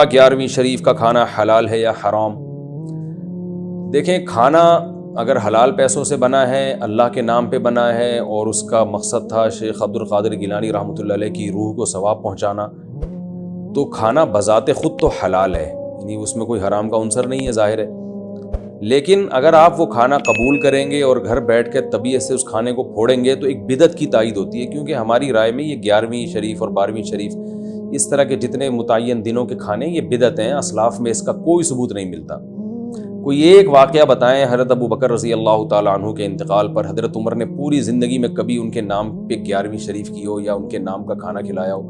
11ویں شریف کا کھانا حلال ہے یا حرام؟ دیکھیں، کھانا اگر حلال پیسوں سے بنا ہے، اللہ کے نام پہ بنا ہے، اور اس کا مقصد تھا شیخ عبد القادر گیلانی رحمۃ اللہ علیہ کی روح کو ثواب پہنچانا، تو کھانا بذات خود تو حلال ہے، یعنی اس میں کوئی حرام کا عنصر نہیں ہے، ظاہر ہے۔ لیکن اگر آپ وہ کھانا قبول کریں گے اور گھر بیٹھ کے طبیعت سے اس کھانے کو پھوڑیں گے تو ایک بدعت کی تائید ہوتی ہے، کیونکہ ہماری رائے میں یہ 11ویں شریف اور 12ویں شریف اس طرح کے جتنے متعین دنوں کے کھانے یہ بدعت ہیں، اسلاف میں اس کا کوئی ثبوت نہیں ملتا۔ کوئی ایک واقعہ بتائیں حضرت ابو بکر رضی اللہ تعالیٰ عنہ کے انتقال پر حضرت عمر نے پوری زندگی میں کبھی ان کے نام پہ 11ویں شریف کی ہو، یا ان کے نام کا کھانا کھلایا ہو،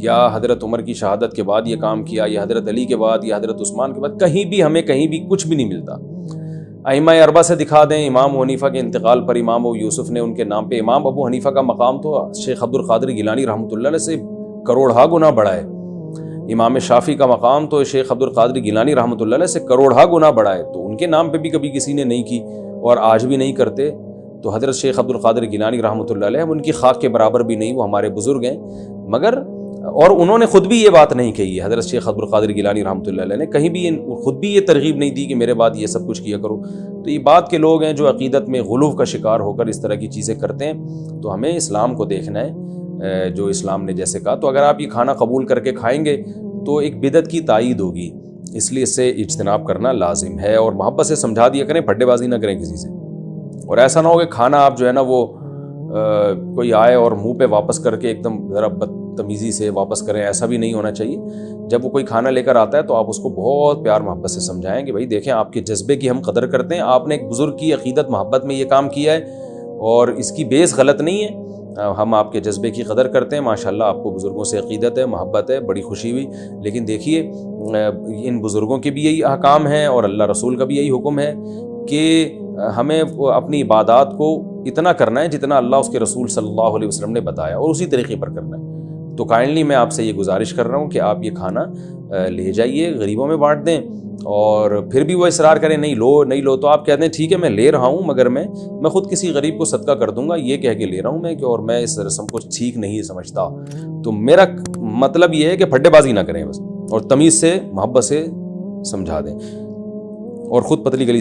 یا حضرت عمر کی شہادت کے بعد یہ کام کیا، یا حضرت علی کے بعد، یا حضرت عثمان کے بعد، کہیں بھی ہمیں کہیں بھی کچھ بھی نہیں ملتا۔ ائمہ اربعہ سے دکھا دیں، امام ابو حنیفہ کے انتقال پر امام ابو یوسف نے ان کے نام پہ، امام ابو حنیفہ کا مقام تو شیخ عبد القادر گیلانی رحمۃ اللہ علیہ سے کروڑہا گنا بڑا ہے، امام شافعی کا مقام تو شیخ عبد القادر گیلانی رحمۃ اللہ علیہ سے کروڑہا گنا بڑا ہے، تو ان کے نام پہ بھی کبھی کسی نے نہیں کی اور آج بھی نہیں کرتے۔ تو حضرت شیخ عبد القادر گیلانی رحمۃ اللہ علیہ ان کی خاک کے برابر بھی نہیں، وہ ہمارے بزرگ ہیں، مگر اور انہوں نے خود بھی یہ بات نہیں کہی ہے، حضرت شیخ عبد القادر گیلانی رحمۃ اللہ علیہ نے کہیں بھی خود بھی یہ ترغیب نہیں دی کہ میرے بعد یہ سب کچھ کیا کرو۔ تو یہ بات کے لوگ ہیں جو عقیدت میں غلو کا شکار ہو کر اس طرح کی چیزیں کرتے ہیں، تو ہمیں اسلام کو دیکھنا ہے جو اسلام نے جیسے کہا۔ تو اگر آپ یہ کھانا قبول کر کے کھائیں گے تو ایک بدعت کی تائید ہوگی، اس لیے اس سے اجتناب کرنا لازم ہے، اور محبت سے سمجھا دیا کریں، پھڈے بازی نہ کریں کسی سے۔ اور ایسا نہ ہو کہ کھانا آپ جو ہے نا وہ کوئی آئے اور منہ پہ واپس کر کے ایک دم ذرا بدتمیزی سے واپس کریں، ایسا بھی نہیں ہونا چاہیے۔ جب وہ کوئی کھانا لے کر آتا ہے تو آپ اس کو بہت پیار محبت سے سمجھائیں کہ بھائی دیکھیں، آپ کے جذبے کی ہم قدر کرتے ہیں، آپ نے ایک بزرگ کی عقیدت محبت میں یہ کام کیا ہے اور اس کی بیس غلط نہیں ہے، ہم آپ کے جذبے کی قدر کرتے ہیں، ماشاءاللہ آپ کو بزرگوں سے عقیدت ہے، محبت ہے، بڑی خوشی ہوئی، لیکن دیکھیے ان بزرگوں کے بھی یہی احکام ہیں اور اللہ رسول کا بھی یہی حکم ہے کہ ہمیں اپنی عبادات کو اتنا کرنا ہے جتنا اللہ اس کے رسول صلی اللہ علیہ وسلم نے بتایا، اور اسی طریقے پر کرنا ہے۔ تو کائنڈلی میں آپ سے یہ گزارش کر رہا ہوں کہ آپ یہ کھانا لے جائیے، غریبوں میں بانٹ دیں، اور پھر بھی وہ اصرار کریں نہیں لو تو آپ کہتے ہیں ٹھیک ہے میں لے رہا ہوں، مگر میں خود کسی غریب کو صدقہ کر دوں گا، یہ کہہ کے لے رہا ہوں میں کہ اور میں اس رسم کو ٹھیک نہیں سمجھتا۔ تو میرا مطلب یہ ہے کہ پھڈے بازی نہ کریں بس، اور تمیز سے محبت سے سمجھا دیں، اور خود پتلی گلی